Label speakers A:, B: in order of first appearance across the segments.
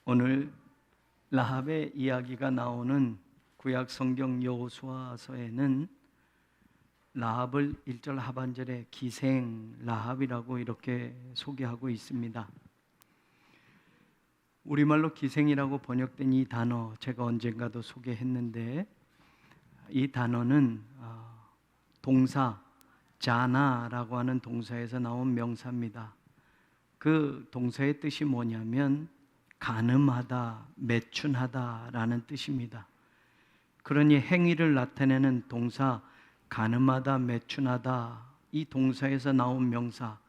A: 오늘 라합의 이야기가 나오는 구약 성경 여호수아서에는 라합을 1절 하반절에 기생 라합이라고 이렇게 소개하고 있습니다. 우리말로 기생이라고 번역된 이 단어 제가 언젠가도 소개했는데, 이 단어는 동사 자나라고 하는 동사에서 나온 명사입니다. 그 동사의 뜻이 뭐냐면 간음하다, 매춘하다라는 뜻입니다. 그러니 행위를 나타내는 동사 간음하다, 매춘하다, 이 동사에서 나온 명사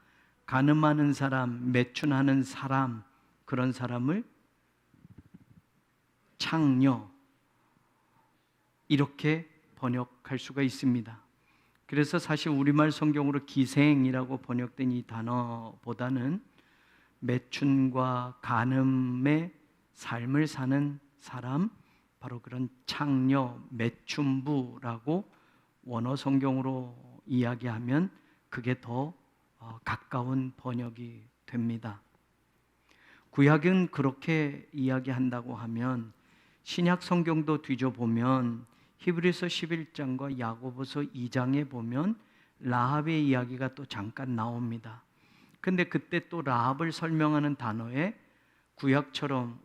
A: 간음하는 사람, 매춘하는 사람, 그런 사람을 창녀, 이렇게 번역할 수가 있습니다. 그래서 사실 우리말 성경으로 기생이라고 번역된 이 단어보다는 매춘과 간음의 삶을 사는 사람, 바로 그런 창녀, 매춘부라고 원어 성경으로 이야기하면 그게 더 가까운 번역이 됩니다. 구약은 그렇게 이야기한다고 하면 신약 성경도 뒤져보면 히브리서 11장과 야고보서 2장에 보면 라합의 이야기가 또 잠깐 나옵니다. 근데 그때 또 라합을 설명하는 단어에 구약처럼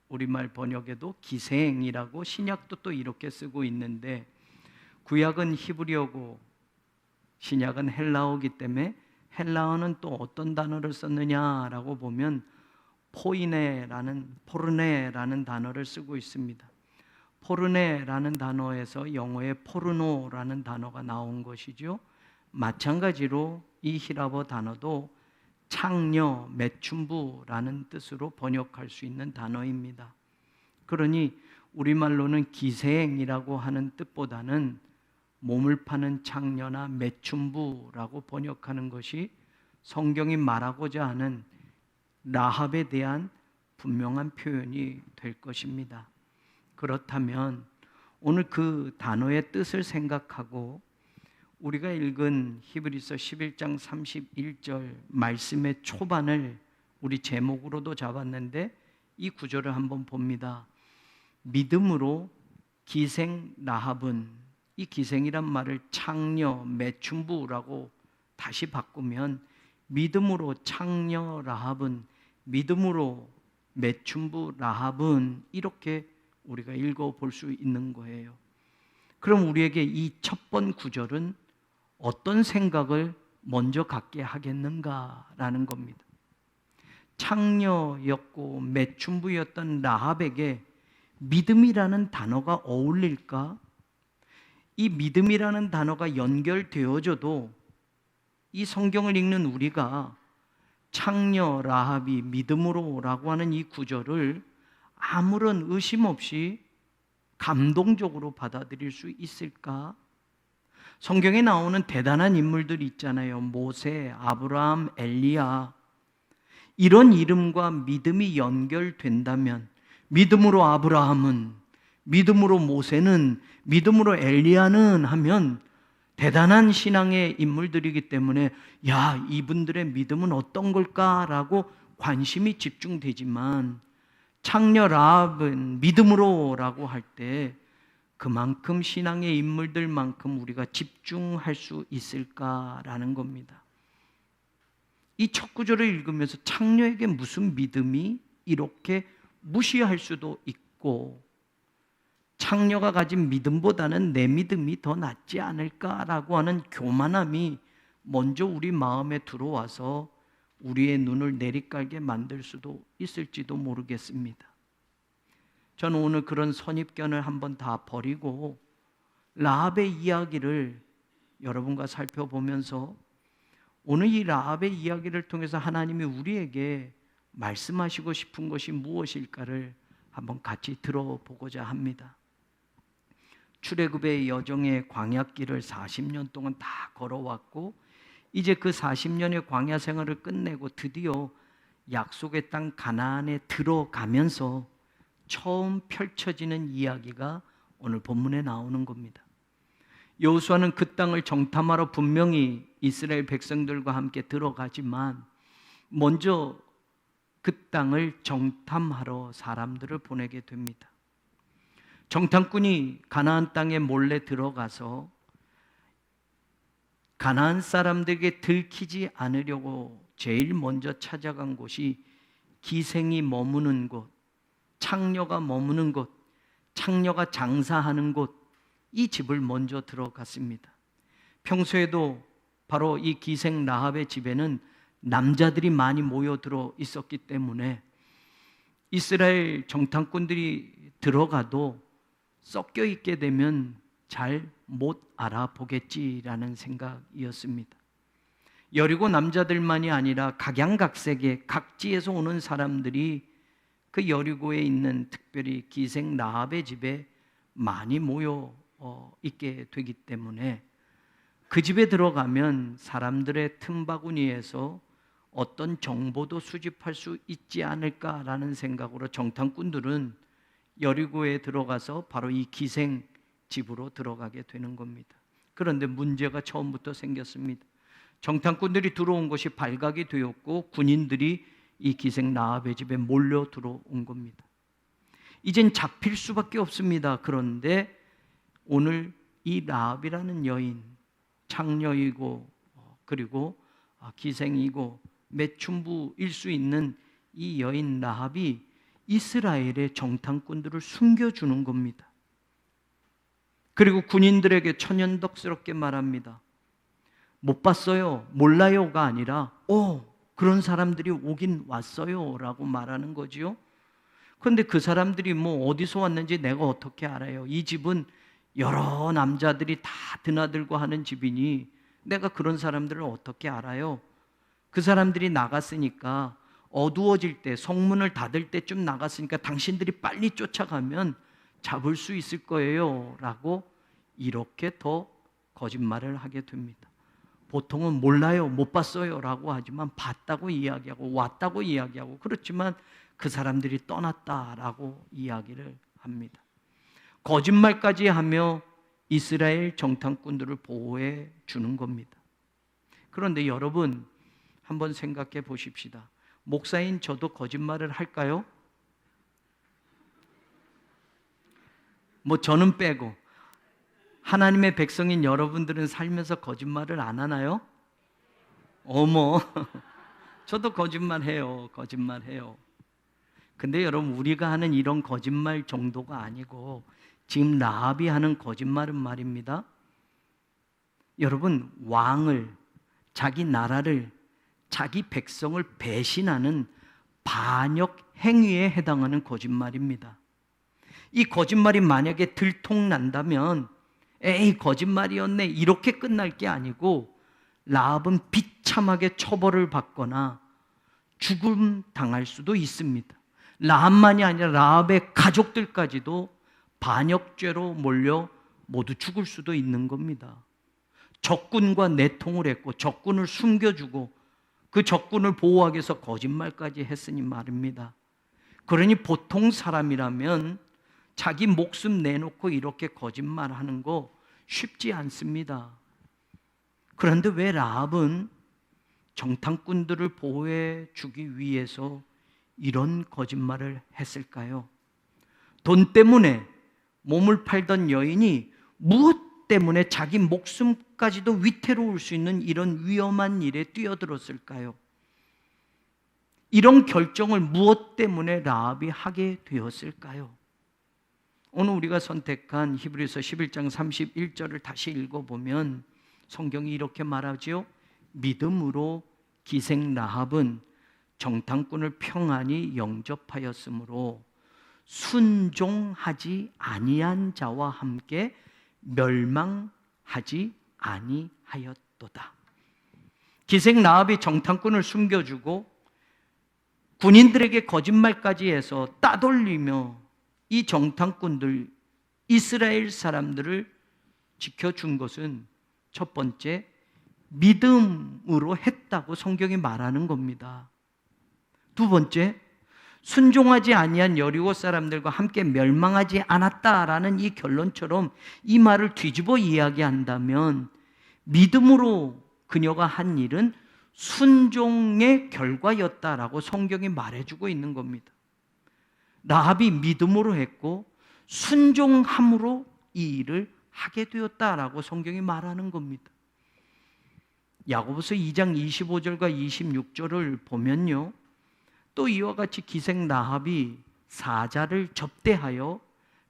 A: 우리말 번역에도 기생이라고, 신약도 또 이렇게 쓰고 있는데, 구약은 히브리어고 신약은 헬라어이기 때문에 헬라어는 또 어떤 단어를 썼느냐라고 보면 포르네라는 단어를 쓰고 있습니다. 포르네라는 단어에서 영어의 포르노라는 단어가 나온 것이죠. 마찬가지로 이 히라버 단어도 창녀, 매춘부라는 뜻으로 번역할 수 있는 단어입니다. 그러니 우리말로는 기생이라고 하는 뜻보다는 몸을 파는 창녀나 매춘부라고 번역하는 것이 성경이 말하고자 하는 라합에 대한 분명한 표현이 될 것입니다. 그렇다면 오늘 그 단어의 뜻을 생각하고 우리가 읽은 히브리서 11장 31절 말씀의 초반을 우리 제목으로도 잡았는데, 이 구절을 한번 봅니다. 믿음으로 기생 라합은, 이 기생이란 말을 창녀, 매춘부라고 다시 바꾸면 믿음으로 창녀 라합은, 믿음으로 매춘부 라합은, 이렇게 우리가 읽어볼 수 있는 거예요. 그럼 우리에게 이 첫 번 구절은 어떤 생각을 먼저 갖게 하겠는가라는 겁니다. 창녀였고 매춘부였던 라합에게 믿음이라는 단어가 어울릴까? 이 믿음이라는 단어가 연결되어져도 이 성경을 읽는 우리가 창녀 라합이 믿음으로라고 하는 이 구절을 아무런 의심 없이 감동적으로 받아들일 수 있을까? 성경에 나오는 대단한 인물들이 있잖아요. 모세, 아브라함, 엘리야. 이런 이름과 믿음이 연결된다면, 믿음으로 아브라함은, 믿음으로 모세는, 믿음으로 엘리야는 하면 대단한 신앙의 인물들이기 때문에 야, 이분들의 믿음은 어떤 걸까라고 관심이 집중되지만, 창녀 라합은 믿음으로라고 할 때 그만큼 신앙의 인물들만큼 우리가 집중할 수 있을까라는 겁니다. 이 첫 구절을 읽으면서 창녀에게 무슨 믿음이, 이렇게 무시할 수도 있고, 창녀가 가진 믿음보다는 내 믿음이 더 낫지 않을까라고 하는 교만함이 먼저 우리 마음에 들어와서 우리의 눈을 내리깔게 만들 수도 있을지도 모르겠습니다. 저는 오늘 그런 선입견을 한번 다 버리고 라합의 이야기를 여러분과 살펴보면서 오늘 이 라합의 이야기를 통해서 하나님이 우리에게 말씀하시고 싶은 것이 무엇일까를 한번 같이 들어보고자 합니다. 출애굽의 여정의 광야길을 40년 동안 다 걸어왔고, 이제 그 40년의 광야 생활을 끝내고 드디어 약속의 땅 가나안에 들어가면서 처음 펼쳐지는 이야기가 오늘 본문에 나오는 겁니다. 여호수아는 그 땅을 정탐하러 분명히 이스라엘 백성들과 함께 들어가지만 먼저 그 땅을 정탐하러 사람들을 보내게 됩니다. 정탐꾼이 가나안 땅에 몰래 들어가서 가나안 사람들에게 들키지 않으려고 제일 먼저 찾아간 곳이 기생이 머무는 곳, 창녀가 머무는 곳, 창녀가 장사하는 곳, 이 집을 먼저 들어갔습니다. 평소에도 바로 이 기생 라합의 집에는 남자들이 많이 모여들어 있었기 때문에 이스라엘 정탐꾼들이 들어가도 섞여 있게 되면 잘 못 알아보겠지라는 생각이었습니다. 여리고 남자들만이 아니라 각양각색의 각지에서 오는 사람들이 그 여리고에 있는 특별히 기생 라합의 집에 많이 모여 있게 되기 때문에 그 집에 들어가면 사람들의 틈바구니에서 어떤 정보도 수집할 수 있지 않을까라는 생각으로 정탐꾼들은 여리고에 들어가서 바로 이 기생 집으로 들어가게 되는 겁니다. 그런데 문제가 처음부터 생겼습니다. 정탐꾼들이 들어온 것이 발각이 되었고 군인들이 이 기생 라합의 집에 몰려 들어온 겁니다. 이젠 잡힐 수밖에 없습니다. 그런데 오늘 이 라합이라는 여인, 창녀이고 그리고 기생이고 매춘부일 수 있는 이 여인 라합이 이스라엘의 정탐꾼들을 숨겨주는 겁니다. 그리고 군인들에게 천연덕스럽게 말합니다. 못 봤어요, 몰라요가 아니라 그런 사람들이 오긴 왔어요 라고 말하는 거지요. 그런데 그 사람들이 뭐 어디서 왔는지 내가 어떻게 알아요? 이 집은 여러 남자들이 다 드나들고 하는 집이니 내가 그런 사람들을 어떻게 알아요? 그 사람들이 나갔으니까 어두워질 때, 성문을 닫을 때쯤 나갔으니까 당신들이 빨리 쫓아가면 잡을 수 있을 거예요 라고 이렇게 더 거짓말을 하게 됩니다. 보통은 몰라요, 못 봤어요 라고 하지만 봤다고 이야기하고 왔다고 이야기하고 그렇지만 그 사람들이 떠났다라고 이야기를 합니다. 거짓말까지 하며 이스라엘 정탐꾼들을 보호해 주는 겁니다. 그런데 여러분 한번 생각해 보십시다. 목사인 저도 거짓말을 할까요? 뭐 저는 빼고 하나님의 백성인 여러분들은 살면서 거짓말을 안 하나요? 어머, 저도 거짓말해요. 근데 여러분 우리가 하는 이런 거짓말 정도가 아니고 지금 라합이 하는 거짓말은 말입니다. 여러분 왕을, 자기 나라를, 자기 백성을 배신하는 반역 행위에 해당하는 거짓말입니다. 이 거짓말이 만약에 들통난다면 에이 거짓말이었네 이렇게 끝날 게 아니고 라합은 비참하게 처벌을 받거나 죽음 당할 수도 있습니다. 라합만이 아니라 라합의 가족들까지도 반역죄로 몰려 모두 죽을 수도 있는 겁니다. 적군과 내통을 했고 적군을 숨겨주고 그 적군을 보호하기 위해서 거짓말까지 했으니 말입니다. 그러니 보통 사람이라면 자기 목숨 내놓고 이렇게 거짓말하는 거 쉽지 않습니다. 그런데 왜 라합은 정탐꾼들을 보호해 주기 위해서 이런 거짓말을 했을까요? 돈 때문에 몸을 팔던 여인이 무엇 때문에 자기 목숨까지도 위태로울 수 있는 이런 위험한 일에 뛰어들었을까요? 이런 결정을 무엇 때문에 라합이 하게 되었을까요? 오늘 우리가 선택한 히브리서 11장 31절을 다시 읽어보면 성경이 이렇게 말하지요. 믿음으로 기생 라합은 정탐꾼을 평안히 영접하였으므로 순종하지 아니한 자와 함께 멸망하지 아니하였도다. 기생 라합이 정탐꾼을 숨겨주고 군인들에게 거짓말까지 해서 따돌리며 이 정탐꾼들 이스라엘 사람들을 지켜준 것은 첫 번째 믿음으로 했다고 성경이 말하는 겁니다. 두 번째 순종하지 아니한 여리고 사람들과 함께 멸망하지 않았다라는 이 결론처럼 이 말을 뒤집어 이야기한다면 믿음으로 그녀가 한 일은 순종의 결과였다라고 성경이 말해주고 있는 겁니다. 라합이 믿음으로 했고 순종함으로 이 일을 하게 되었다라고 성경이 말하는 겁니다. 야고보서 2장 25절과 26절을 보면요, 또 이와 같이 기생 라합이 사자를 접대하여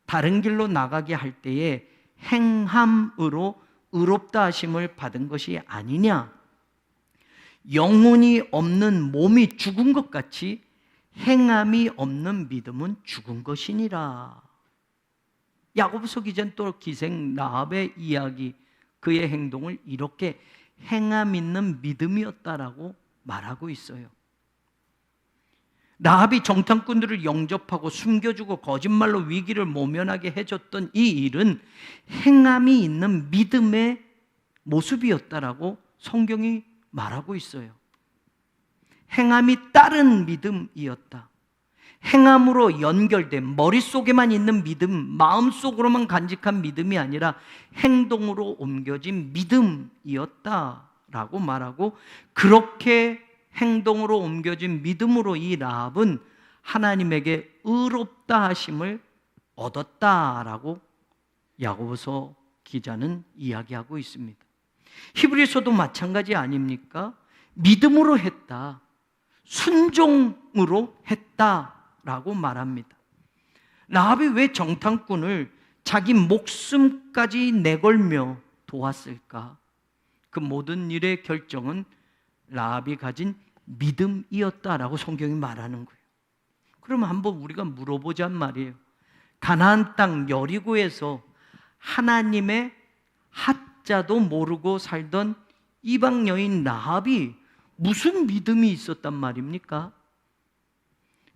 A: 다른 길로 나가게 할 때에 행함으로 의롭다 하심을 받은 것이 아니냐. 영혼이 없는 몸이 죽은 것 같이 행함이 없는 믿음은 죽은 것이니라. 야고보서 기자는 또 기생 라합의 이야기, 그의 행동을 이렇게 행함 있는 믿음이었다라고 말하고 있어요. 라합이 정탐꾼들을 영접하고 숨겨주고 거짓말로 위기를 모면하게 해줬던 이 일은 행함이 있는 믿음의 모습이었다라고 성경이 말하고 있어요. 행함이 따른 믿음이었다. 행함으로 연결된, 머릿속에만 있는 믿음, 마음속으로만 간직한 믿음이 아니라 행동으로 옮겨진 믿음이었다라고 말하고, 그렇게 행동으로 옮겨진 믿음으로 이 라합은 하나님에게 의롭다 하심을 얻었다라고 야고보서 기자는 이야기하고 있습니다. 히브리서도 마찬가지 아닙니까? 믿음으로 했다, 순종으로 했다라고 말합니다. 라합이 왜 정탐꾼을 자기 목숨까지 내걸며 도왔을까? 그 모든 일의 결정은 라합이 가진 믿음이었다라고 성경이 말하는 거예요. 그러면 한번 우리가 물어보자 말이에요. 가나안 땅 여리고에서 하나님의 하자도 모르고 살던 이방 여인 라합이 무슨 믿음이 있었단 말입니까?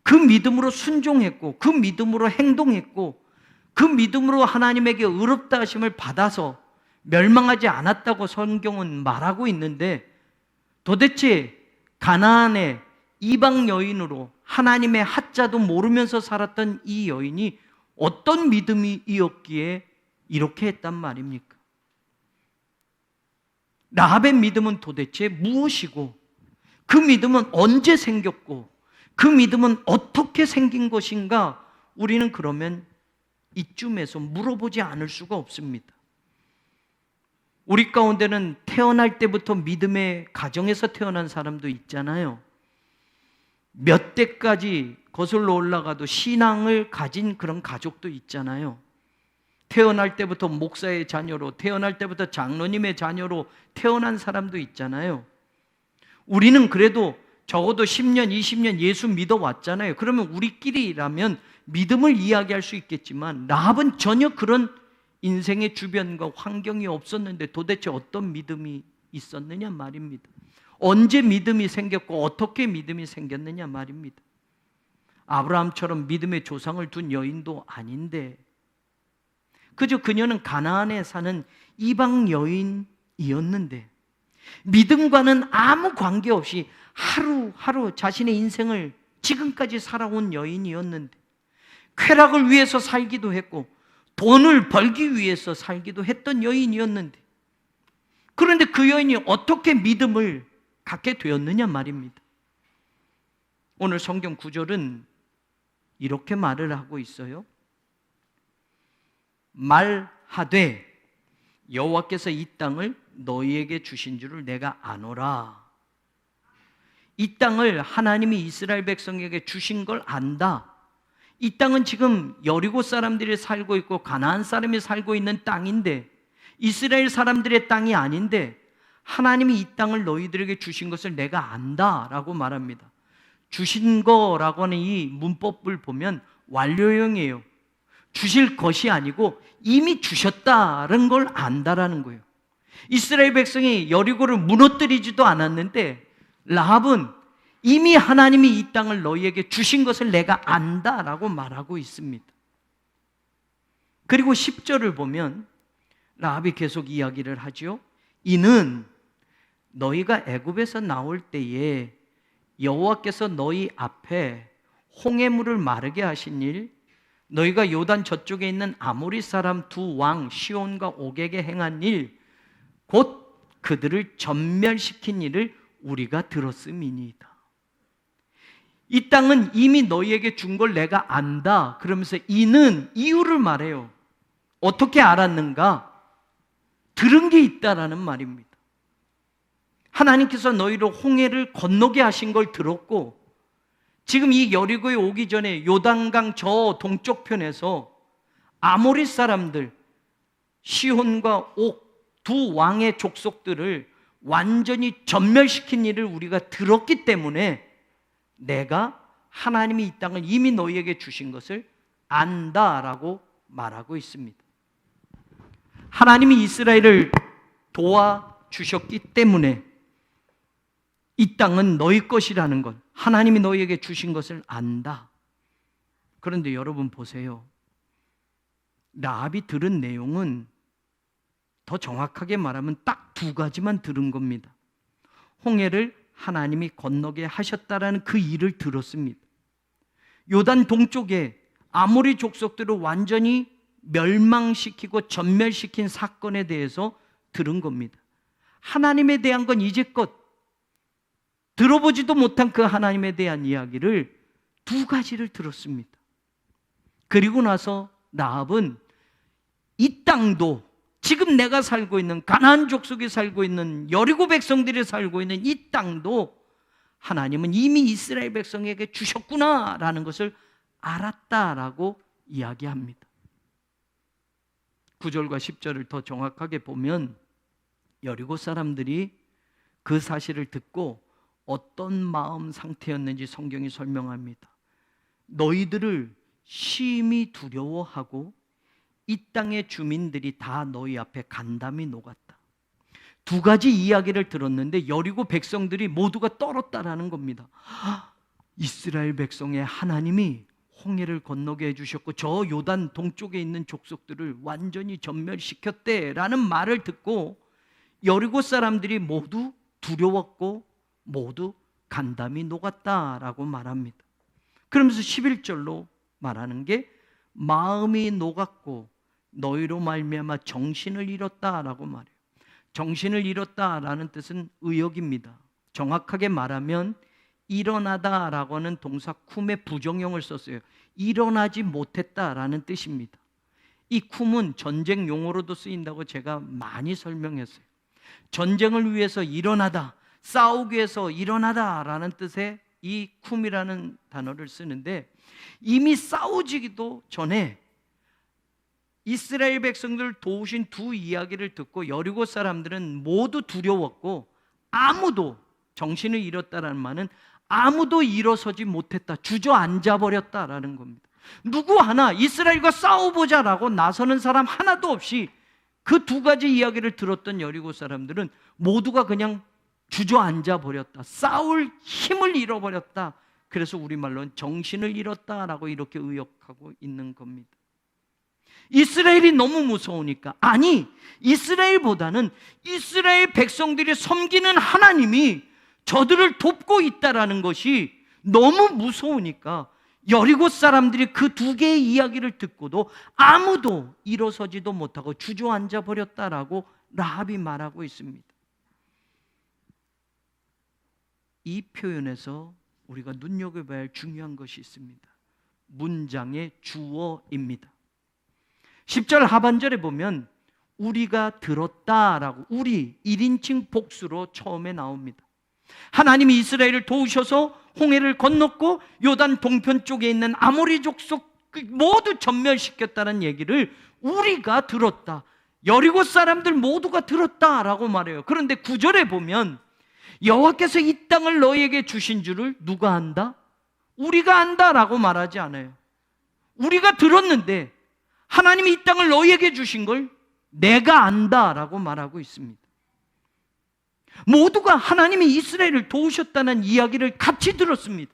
A: 그 믿음으로 순종했고, 그 믿음으로 행동했고, 그 믿음으로 하나님에게 의롭다 하심을 받아서 멸망하지 않았다고 성경은 말하고 있는데, 도대체 가나안의 이방 여인으로 하나님의 하자도 모르면서 살았던 이 여인이 어떤 믿음이었기에 이렇게 했단 말입니까? 라합의 믿음은 도대체 무엇이고, 그 믿음은 언제 생겼고, 그 믿음은 어떻게 생긴 것인가? 우리는 그러면 이쯤에서 물어보지 않을 수가 없습니다. 우리 가운데는 태어날 때부터 믿음의 가정에서 태어난 사람도 있잖아요. 몇 대까지 거슬러 올라가도 신앙을 가진 그런 가족도 있잖아요. 태어날 때부터 목사의 자녀로, 태어날 때부터 장로님의 자녀로 태어난 사람도 있잖아요. 우리는 그래도 적어도 10년, 20년 예수 믿어왔잖아요. 그러면 우리끼리라면 믿음을 이야기할 수 있겠지만, 라합은 전혀 그런 인생의 주변과 환경이 없었는데 도대체 어떤 믿음이 있었느냐 말입니다. 언제 믿음이 생겼고 어떻게 믿음이 생겼느냐 말입니다. 아브라함처럼 믿음의 조상을 둔 여인도 아닌데, 그저 그녀는 가나안에 사는 이방 여인이었는데 믿음과는 아무 관계없이 하루하루 자신의 인생을 지금까지 살아온 여인이었는데, 쾌락을 위해서 살기도 했고 돈을 벌기 위해서 살기도 했던 여인이었는데, 그런데 그 여인이 어떻게 믿음을 갖게 되었느냐 말입니다. 오늘 성경 구절은 이렇게 말을 하고 있어요. 말하되 여호와께서 이 땅을 너희에게 주신 줄을 내가 아노라. 이 땅을 하나님이 이스라엘 백성에게 주신 걸 안다. 이 땅은 지금 여리고 사람들이 살고 있고 가나안 사람이 살고 있는 땅인데, 이스라엘 사람들의 땅이 아닌데 하나님이 이 땅을 너희들에게 주신 것을 내가 안다라고 말합니다. 주신 거라고 하는 이 문법을 보면 완료형이에요. 주실 것이 아니고 이미 주셨다는 걸 안다라는 거예요. 이스라엘 백성이 여리고를 무너뜨리지도 않았는데 라합은 이미 하나님이 이 땅을 너희에게 주신 것을 내가 안다라고 말하고 있습니다. 그리고 10절을 보면 라합이 계속 이야기를 하죠. 이는 너희가 애굽에서 나올 때에 여호와께서 너희 앞에 홍해물을 마르게 하신 일, 너희가 요단 저쪽에 있는 아모리 사람 두 왕 시온과 옥에게 행한 일, 곧 그들을 전멸시킨 일을 우리가 들었음이니이다. 이 땅은 이미 너희에게 준 걸 내가 안다. 그러면서 이는 이유를 말해요. 어떻게 알았는가? 들은 게 있다라는 말입니다. 하나님께서 너희로 홍해를 건너게 하신 걸 들었고, 지금 이 여리고에 오기 전에 요단강 저 동쪽 편에서 아모리 사람들 시혼과 옥 두 왕의 족속들을 완전히 전멸시킨 일을 우리가 들었기 때문에 내가 하나님이 이 땅을 이미 너희에게 주신 것을 안다라고 말하고 있습니다. 하나님이 이스라엘을 도와주셨기 때문에 이 땅은 너희 것이라는 것, 하나님이 너희에게 주신 것을 안다. 그런데 여러분 보세요. 라합이 들은 내용은 더 정확하게 말하면 딱 두 가지만 들은 겁니다. 홍해를 하나님이 건너게 하셨다라는 그 일을 들었습니다. 요단 동쪽에 아모리 족속들을 완전히 멸망시키고 전멸시킨 사건에 대해서 들은 겁니다. 하나님에 대한 건 이제껏 들어보지도 못한 그 하나님에 대한 이야기를 두 가지를 들었습니다. 그리고 나서 라합은 이 땅도 지금 내가 살고 있는 가나안 족속이 살고 있는 여리고 백성들이 살고 있는 이 땅도 하나님은 이미 이스라엘 백성에게 주셨구나라는 것을 알았다라고 이야기합니다. 9절과 10절을 더 정확하게 보면 여리고 사람들이 그 사실을 듣고 어떤 마음 상태였는지 성경이 설명합니다. 너희들을 심히 두려워하고 이 땅의 주민들이 다 너희 앞에 간담이 녹았다. 두 가지 이야기를 들었는데 여리고 백성들이 모두가 떨었다라는 겁니다. 이스라엘 백성의 하나님이 홍해를 건너게 해주셨고 저 요단 동쪽에 있는 족속들을 완전히 전멸시켰대라는 말을 듣고 여리고 사람들이 모두 두려웠고 모두 간담이 녹았다라고 말합니다. 그러면서 11절로 말하는 게 마음이 녹았고 너희로 말미암아 정신을 잃었다라고 말해요. 정신을 잃었다라는 뜻은 의역입니다. 정확하게 말하면 일어나다라고 하는 동사 쿰의 부정형을 썼어요. 일어나지 못했다라는 뜻입니다. 이 쿰은 전쟁 용어로도 쓰인다고 제가 많이 설명했어요. 전쟁을 위해서 일어나다, 싸우기 위해서 일어나다라는 뜻의 이 쿰이라는 단어를 쓰는데 이미 싸우지기도 전에 이스라엘 백성들을 도우신 두 이야기를 듣고 여리고 사람들은 모두 두려웠고 아무도 정신을 잃었다라는 말은 아무도 일어서지 못했다, 주저앉아 버렸다라는 겁니다. 누구 하나 이스라엘과 싸워보자라고 나서는 사람 하나도 없이 그 두 가지 이야기를 들었던 여리고 사람들은 모두가 그냥 주저앉아 버렸다, 싸울 힘을 잃어버렸다. 그래서 우리말로는 정신을 잃었다라고 이렇게 의역하고 있는 겁니다. 이스라엘이 너무 무서우니까, 아니 이스라엘보다는 이스라엘 백성들이 섬기는 하나님이 저들을 돕고 있다라는 것이 너무 무서우니까 여리고 사람들이 그 두 개의 이야기를 듣고도 아무도 일어서지도 못하고 주저앉아 버렸다라고 라합이 말하고 있습니다. 이 표현에서 우리가 눈여겨봐야 할 중요한 것이 있습니다. 문장의 주어입니다. 10절 하반절에 보면 우리가 들었다라고, 우리 1인칭 복수로 처음에 나옵니다. 하나님이 이스라엘을 도우셔서 홍해를 건넜고 요단 동편 쪽에 있는 아모리 족속 모두 전멸시켰다는 얘기를 우리가 들었다, 여리고 사람들 모두가 들었다라고 말해요. 그런데 9절에 보면 여호와께서 이 땅을 너희에게 주신 줄을 누가 안다? 우리가 안다라고 말하지 않아요. 우리가 들었는데 하나님이 이 땅을 너희에게 주신 걸 내가 안다라고 말하고 있습니다. 모두가 하나님이 이스라엘을 도우셨다는 이야기를 같이 들었습니다.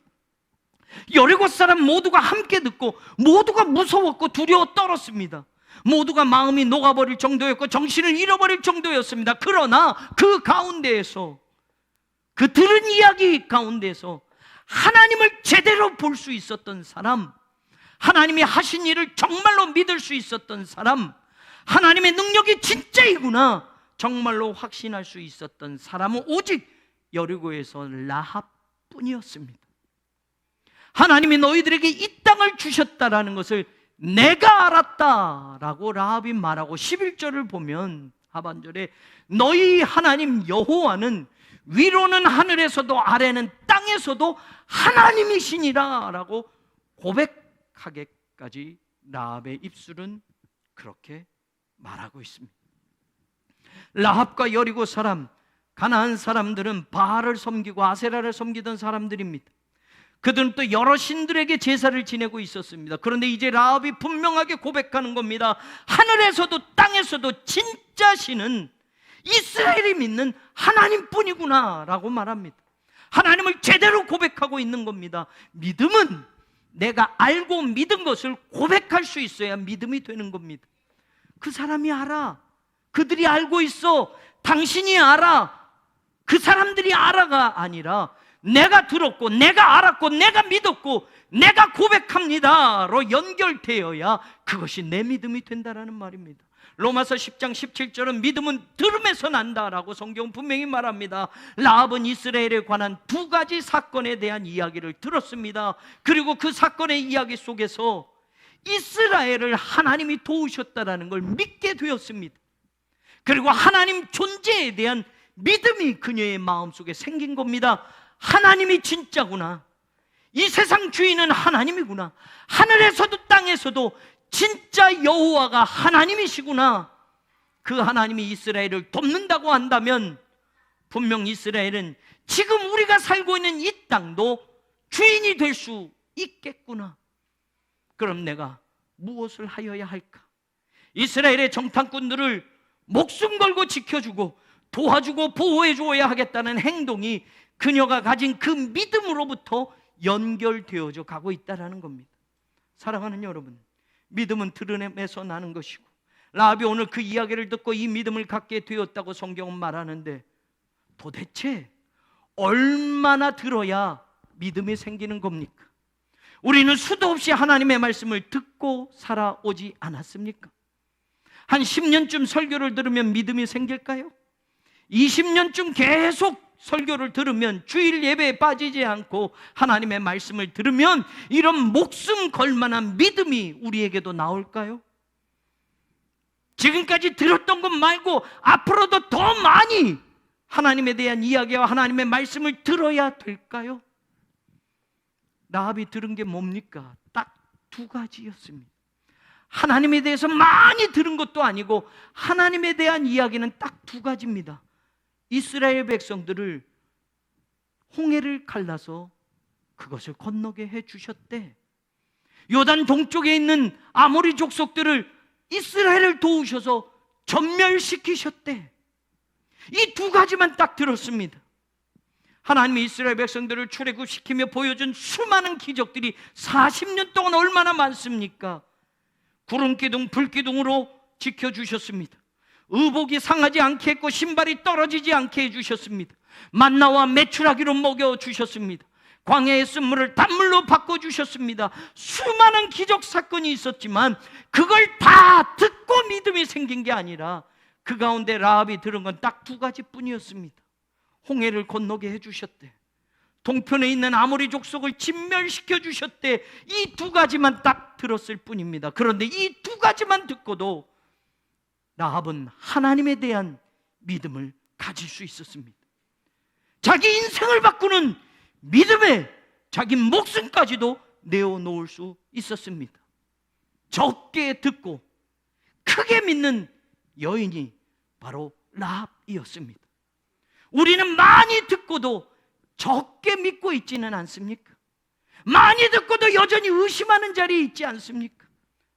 A: 여리고 사람 모두가 함께 듣고 모두가 무서웠고 두려워 떨었습니다. 모두가 마음이 녹아버릴 정도였고 정신을 잃어버릴 정도였습니다. 그러나 그 가운데에서, 그 들은 이야기 가운데서 하나님을 제대로 볼 수 있었던 사람, 하나님이 하신 일을 정말로 믿을 수 있었던 사람, 하나님의 능력이 진짜이구나 정말로 확신할 수 있었던 사람은 오직 여리고에서 라합뿐이었습니다. 하나님이 너희들에게 이 땅을 주셨다라는 것을 내가 알았다라고 라합이 말하고 11절을 보면 하반절에 너희 하나님 여호와는 위로는 하늘에서도 아래는 땅에서도 하나님이시니라 라고 고백하기까지 라합의 입술은 그렇게 말하고 있습니다. 라합과 여리고 사람, 가나안 사람들은 바알을 섬기고 아세라를 섬기던 사람들입니다. 그들은 또 여러 신들에게 제사를 지내고 있었습니다. 그런데 이제 라합이 분명하게 고백하는 겁니다. 하늘에서도 땅에서도 진짜 신은 이스라엘이 믿는 하나님뿐이구나 라고 말합니다. 하나님을 제대로 고백하고 있는 겁니다. 믿음은 내가 알고 믿은 것을 고백할 수 있어야 믿음이 되는 겁니다. 그 사람이 알아. 그들이 알고 있어. 당신이 알아. 그 사람들이 알아가 아니라 내가 들었고 내가 알았고 내가 믿었고 내가 고백합니다로 연결되어야 그것이 내 믿음이 된다라는 말입니다. 로마서 10장 17절은 믿음은 들음에서 난다라고 성경은 분명히 말합니다. 라합은 이스라엘에 관한 두 가지 사건에 대한 이야기를 들었습니다. 그리고 그 사건의 이야기 속에서 이스라엘을 하나님이 도우셨다라는 걸 믿게 되었습니다. 그리고 하나님 존재에 대한 믿음이 그녀의 마음속에 생긴 겁니다. 하나님이 진짜구나. 이 세상 주인은 하나님이구나. 하늘에서도 땅에서도 진짜 여호와가 하나님이시구나. 그 하나님이 이스라엘을 돕는다고 한다면 분명 이스라엘은 지금 우리가 살고 있는 이 땅도 주인이 될 수 있겠구나. 그럼 내가 무엇을 하여야 할까? 이스라엘의 정탐꾼들을 목숨 걸고 지켜주고 도와주고 보호해 주어야 하겠다는 행동이 그녀가 가진 그 믿음으로부터 연결되어져 가고 있다는 겁니다. 사랑하는 여러분, 믿음은 들음에서 나는 것이고 라합이 오늘 그 이야기를 듣고 이 믿음을 갖게 되었다고 성경은 말하는데 도대체 얼마나 들어야 믿음이 생기는 겁니까? 우리는 수도 없이 하나님의 말씀을 듣고 살아오지 않았습니까? 한 10년쯤 설교를 들으면 믿음이 생길까요? 20년쯤 계속 설교를 들으면 주일 예배에 빠지지 않고 하나님의 말씀을 들으면 이런 목숨 걸 만한 믿음이 우리에게도 나올까요? 지금까지 들었던 것 말고 앞으로도 더 많이 하나님에 대한 이야기와 하나님의 말씀을 들어야 될까요? 라합이 들은 게 뭡니까? 딱 두 가지였습니다. 하나님에 대해서 많이 들은 것도 아니고 하나님에 대한 이야기는 딱 두 가지입니다. 이스라엘 백성들을 홍해를 갈라서 그것을 건너게 해주셨대. 요단 동쪽에 있는 아모리 족속들을 이스라엘을 도우셔서 전멸시키셨대. 이 두 가지만 딱 들었습니다. 하나님이 이스라엘 백성들을 출애굽시키며 보여준 수많은 기적들이 40년 동안 얼마나 많습니까? 구름기둥, 불기둥으로 지켜주셨습니다. 의복이 상하지 않게 했고 신발이 떨어지지 않게 해주셨습니다. 만나와 메추라기로 먹여주셨습니다. 광야의 쓴물을 단물로 바꿔주셨습니다. 수많은 기적 사건이 있었지만 그걸 다 듣고 믿음이 생긴 게 아니라 그 가운데 라합이 들은 건 딱 두 가지뿐이었습니다. 홍해를 건너게 해주셨대. 동편에 있는 아모리 족속을 진멸시켜 주셨대. 이 두 가지만 딱 들었을 뿐입니다. 그런데 이 두 가지만 듣고도 라합은 하나님에 대한 믿음을 가질 수 있었습니다. 자기 인생을 바꾸는 믿음에 자기 목숨까지도 내어놓을 수 있었습니다. 적게 듣고 크게 믿는 여인이 바로 라합이었습니다. 우리는 많이 듣고도 적게 믿고 있지는 않습니까? 많이 듣고도 여전히 의심하는 자리에 있지 않습니까?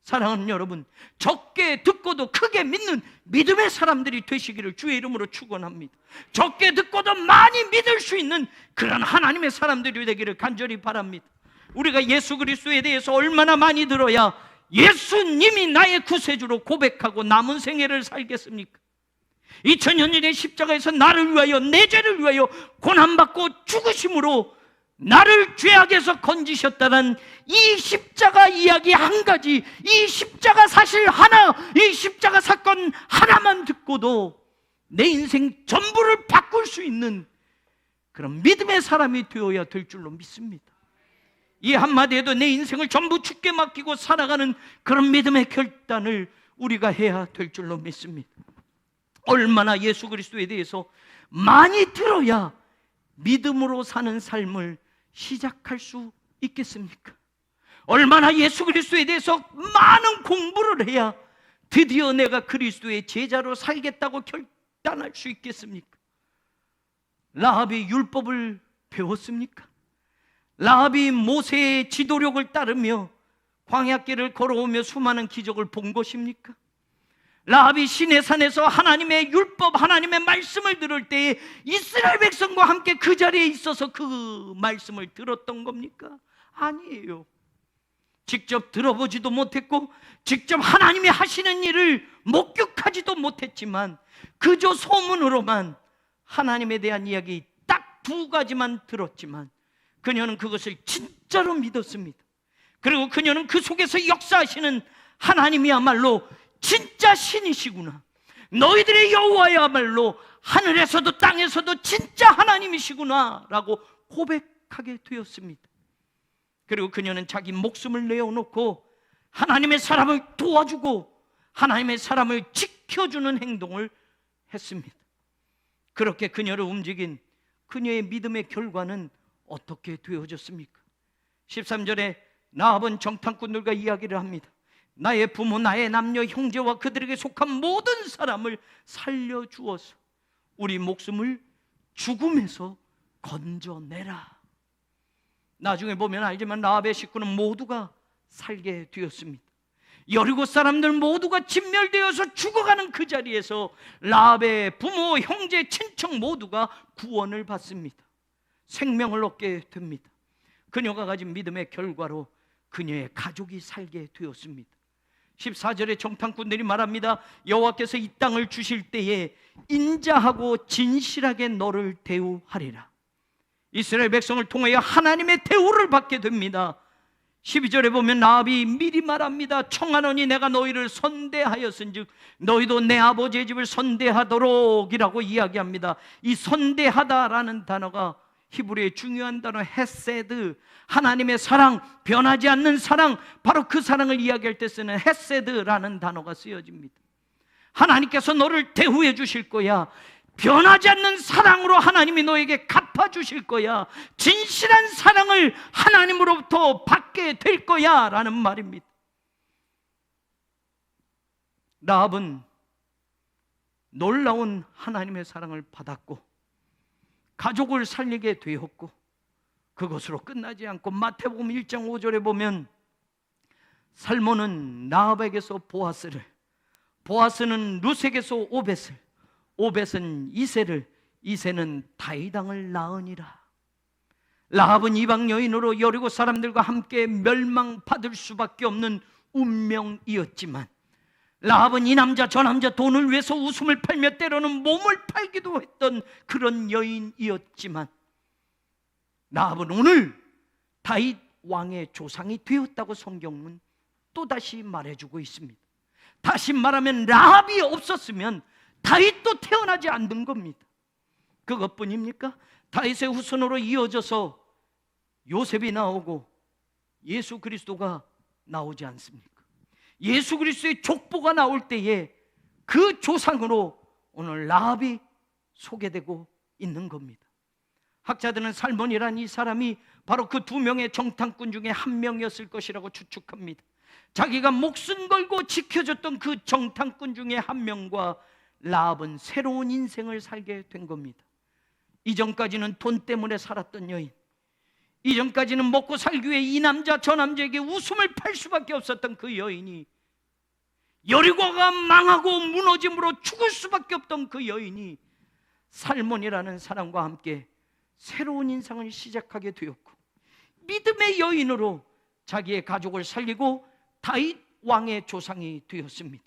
A: 사랑하는 여러분, 적게 듣고도 크게 믿는 믿음의 사람들이 되시기를 주의 이름으로 축원합니다. 적게 듣고도 많이 믿을 수 있는 그런 하나님의 사람들이 되기를 간절히 바랍니다. 우리가 예수 그리스도에 대해서 얼마나 많이 들어야 예수님이 나의 구세주로 고백하고 남은 생애를 살겠습니까? 2000년의 십자가에서 나를 위하여, 내 죄를 위하여 고난받고 죽으심으로 나를 죄악에서 건지셨다는 이 십자가 이야기 한 가지, 이 십자가 사실 하나, 이 십자가 사건 하나만 듣고도 내 인생 전부를 바꿀 수 있는 그런 믿음의 사람이 되어야 될 줄로 믿습니다. 이 한마디에도 내 인생을 전부 주께 맡기고 살아가는 그런 믿음의 결단을 우리가 해야 될 줄로 믿습니다. 얼마나 예수 그리스도에 대해서 많이 들어야 믿음으로 사는 삶을 시작할 수 있겠습니까? 얼마나 예수 그리스도에 대해서 많은 공부를 해야 드디어 내가 그리스도의 제자로 살겠다고 결단할 수 있겠습니까? 라합이 율법을 배웠습니까? 라합이 모세의 지도력을 따르며 광야길을 걸어오며 수많은 기적을 본 것입니까? 라합이 시내산에서 하나님의 율법, 하나님의 말씀을 들을 때에 이스라엘 백성과 함께 그 자리에 있어서 그 말씀을 들었던 겁니까? 아니에요. 직접 들어보지도 못했고 직접 하나님이 하시는 일을 목격하지도 못했지만 그저 소문으로만 하나님에 대한 이야기 딱 2가지만 들었지만 그녀는 그것을 진짜로 믿었습니다. 그리고 그녀는 그 속에서 역사하시는 하나님이야말로 진짜 신이시구나, 너희들의 여호와야말로 하늘에서도 땅에서도 진짜 하나님이시구나 라고 고백하게 되었습니다. 그리고 그녀는 자기 목숨을 내어놓고 하나님의 사람을 도와주고 하나님의 사람을 지켜주는 행동을 했습니다. 그렇게 그녀를 움직인 그녀의 믿음의 결과는 어떻게 되어졌습니까? 13절에 라합은 정탐꾼들과 이야기를 합니다. 나의 부모, 나의 남녀, 형제와 그들에게 속한 모든 사람을 살려주어서 우리 목숨을 죽음에서 건져내라. 나중에 보면 알지만 라합의 식구는 모두가 살게 되었습니다. 여리고 사람들 모두가 진멸되어서 죽어가는 그 자리에서 라합의 부모, 형제, 친척 모두가 구원을 받습니다. 생명을 얻게 됩니다. 그녀가 가진 믿음의 결과로 그녀의 가족이 살게 되었습니다. 14절에 정탐꾼들이 말합니다. 여호와께서 이 땅을 주실 때에 인자하고 진실하게 너를 대우하리라. 이스라엘 백성을 통하여 하나님의 대우를 받게 됩니다. 12절에 보면 라합이 미리 말합니다. 청하노니 내가 너희를 선대하였은즉 너희도 내 아버지의 집을 선대하도록 이라고 이야기합니다. 이 선대하다라는 단어가 히브리의 중요한 단어 헤세드, 하나님의 사랑, 변하지 않는 사랑, 바로 그 사랑을 이야기할 때 쓰는 헤세드라는 단어가 쓰여집니다. 하나님께서 너를 대우해 주실 거야. 변하지 않는 사랑으로 하나님이 너에게 갚아주실 거야. 진실한 사랑을 하나님으로부터 받게 될 거야 라는 말입니다. 라합은 놀라운 하나님의 사랑을 받았고 가족을 살리게 되었고 그것으로 끝나지 않고 마태복음 1장 5절에 보면 살몬은 라합에게서 보아스를, 보아스는 룻에게서 오벳을, 오벳은 이새를, 이새는 다윗 왕을 낳으니라. 라합은 이방 여인으로 여리고 사람들과 함께 멸망받을 수밖에 없는 운명이었지만 라합은 이 남자 저 남자 돈을 위해서 웃음을 팔며 때로는 몸을 팔기도 했던 그런 여인이었지만 라합은 오늘 다윗 왕의 조상이 되었다고 성경은 또다시 말해주고 있습니다. 다시 말하면 라합이 없었으면 다윗도 태어나지 않는 겁니다. 그것뿐입니까? 다윗의 후손으로 이어져서 요셉이 나오고 예수 그리스도가 나오지 않습니까? 예수 그리스도의 족보가 나올 때에 그 조상으로 오늘 라합이 소개되고 있는 겁니다. 학자들은 살몬이란 이 사람이 바로 그 2명의 정탐꾼 중에 한 명이었을 것이라고 추측합니다. 자기가 목숨 걸고 지켜줬던 그 정탐꾼 중에 한 명과 라합은 새로운 인생을 살게 된 겁니다. 이전까지는 돈 때문에 살았던 여인, 이전까지는 먹고 살기 위해 이 남자 저 남자에게 웃음을 팔 수밖에 없었던 그 여인이, 여리고가 망하고 무너짐으로 죽을 수밖에 없던 그 여인이 살몬이라는 사람과 함께 새로운 인생을 시작하게 되었고 믿음의 여인으로 자기의 가족을 살리고 다윗 왕의 조상이 되었습니다.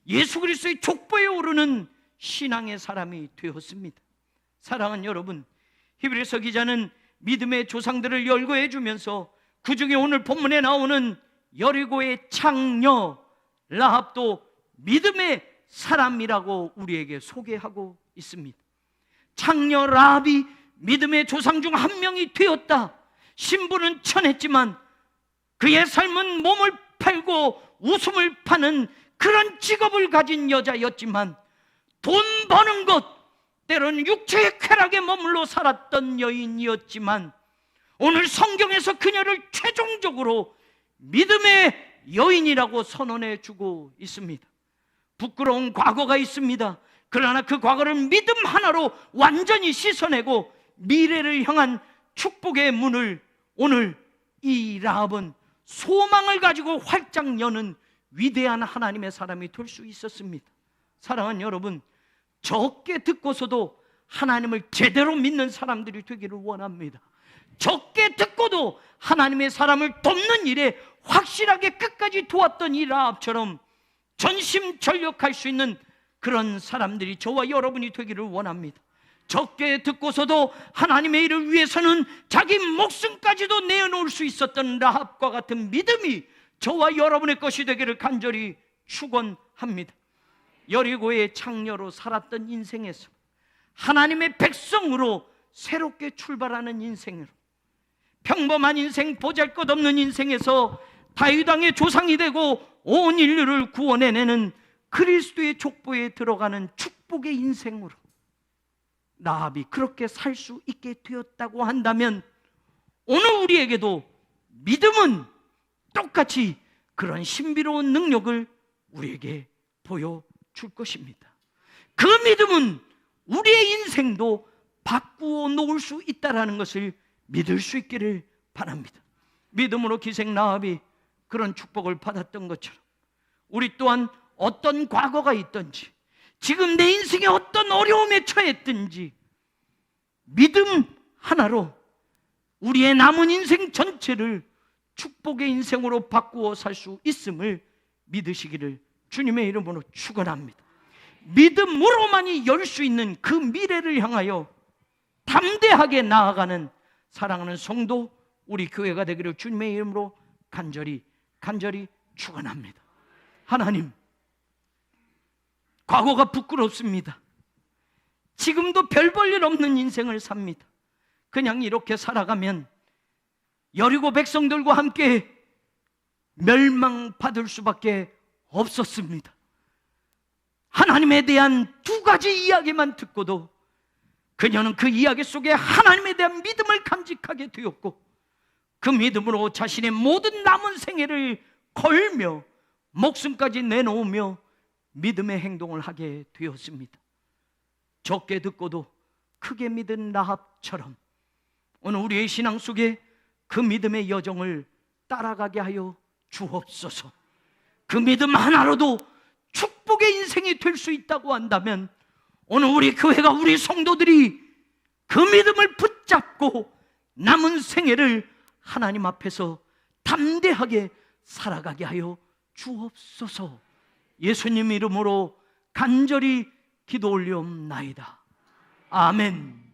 A: 예수 그리스도의 족보에 오르는 신앙의 사람이 되었습니다. 사랑하는 여러분, 히브리서 기자는 믿음의 조상들을 열거해 주면서 그 중에 오늘 본문에 나오는 여리고의 창녀 라합도 믿음의 사람이라고 우리에게 소개하고 있습니다. 창녀 라합이 믿음의 조상 중 한 명이 되었다. 신분은 천했지만 그의 삶은 몸을 팔고 웃음을 파는 그런 직업을 가진 여자였지만 돈 버는 것, 때로는 육체의 쾌락에 머물러 살았던 여인이었지만 오늘 성경에서 그녀를 최종적으로 믿음의 여인이라고 선언해 주고 있습니다. 부끄러운 과거가 있습니다. 그러나 그 과거를 믿음 하나로 완전히 씻어내고 미래를 향한 축복의 문을 오늘 이 라합은 소망을 가지고 활짝 여는 위대한 하나님의 사람이 될 수 있었습니다. 사랑하는 여러분, 적게 듣고서도 하나님을 제대로 믿는 사람들이 되기를 원합니다. 적게 듣고도 하나님의 사람을 돕는 일에 확실하게 끝까지 도왔던 이 라합처럼 전심전력할 수 있는 그런 사람들이 저와 여러분이 되기를 원합니다. 적게 듣고서도 하나님의 일을 위해서는 자기 목숨까지도 내어놓을 수 있었던 라합과 같은 믿음이 저와 여러분의 것이 되기를 간절히 축원합니다. 여리고의 창녀로 살았던 인생에서 하나님의 백성으로 새롭게 출발하는 인생으로, 평범한 인생, 보잘것없는 인생에서 다윗 왕의 조상이 되고 온 인류를 구원해내는 그리스도의 족보에 들어가는 축복의 인생으로 라합이 그렇게 살 수 있게 되었다고 한다면 오늘 우리에게도 믿음은 똑같이 그런 신비로운 능력을 우리에게 보여줄 것입니다. 그 믿음은 우리의 인생도 바꾸어 놓을 수 있다는 것을 믿을 수 있기를 바랍니다. 믿음으로 기생 라합이 그런 축복을 받았던 것처럼 우리 또한 어떤 과거가 있든지 지금 내 인생에 어떤 어려움에 처했든지 믿음 하나로 우리의 남은 인생 전체를 축복의 인생으로 바꾸어 살 수 있음을 믿으시기를 주님의 이름으로 축원합니다. 믿음으로만이 열 수 있는 그 미래를 향하여 담대하게 나아가는 사랑하는 성도, 우리 교회가 되기를 주님의 이름으로 간절히 축원합니다. 하나님, 과거가 부끄럽습니다. 지금도 별 볼 일 없는 인생을 삽니다. 그냥 이렇게 살아가면 여리고 백성들과 함께 멸망받을 수밖에 없었습니다. 하나님에 대한 두 가지 이야기만 듣고도 그녀는 그 이야기 속에 하나님에 대한 믿음을 간직하게 되었고 그 믿음으로 자신의 모든 남은 생애를 걸며 목숨까지 내놓으며 믿음의 행동을 하게 되었습니다. 적게 듣고도 크게 믿은 라합처럼 오늘 우리의 신앙 속에 그 믿음의 여정을 따라가게 하여 주옵소서. 그 믿음 하나로도 축복의 인생이 될 수 있다고 한다면 오늘 우리 교회가, 우리 성도들이 그 믿음을 붙잡고 남은 생애를 하나님 앞에서 담대하게 살아가게 하여 주옵소서. 예수님 이름으로 간절히 기도 올리옵나이다. 아멘.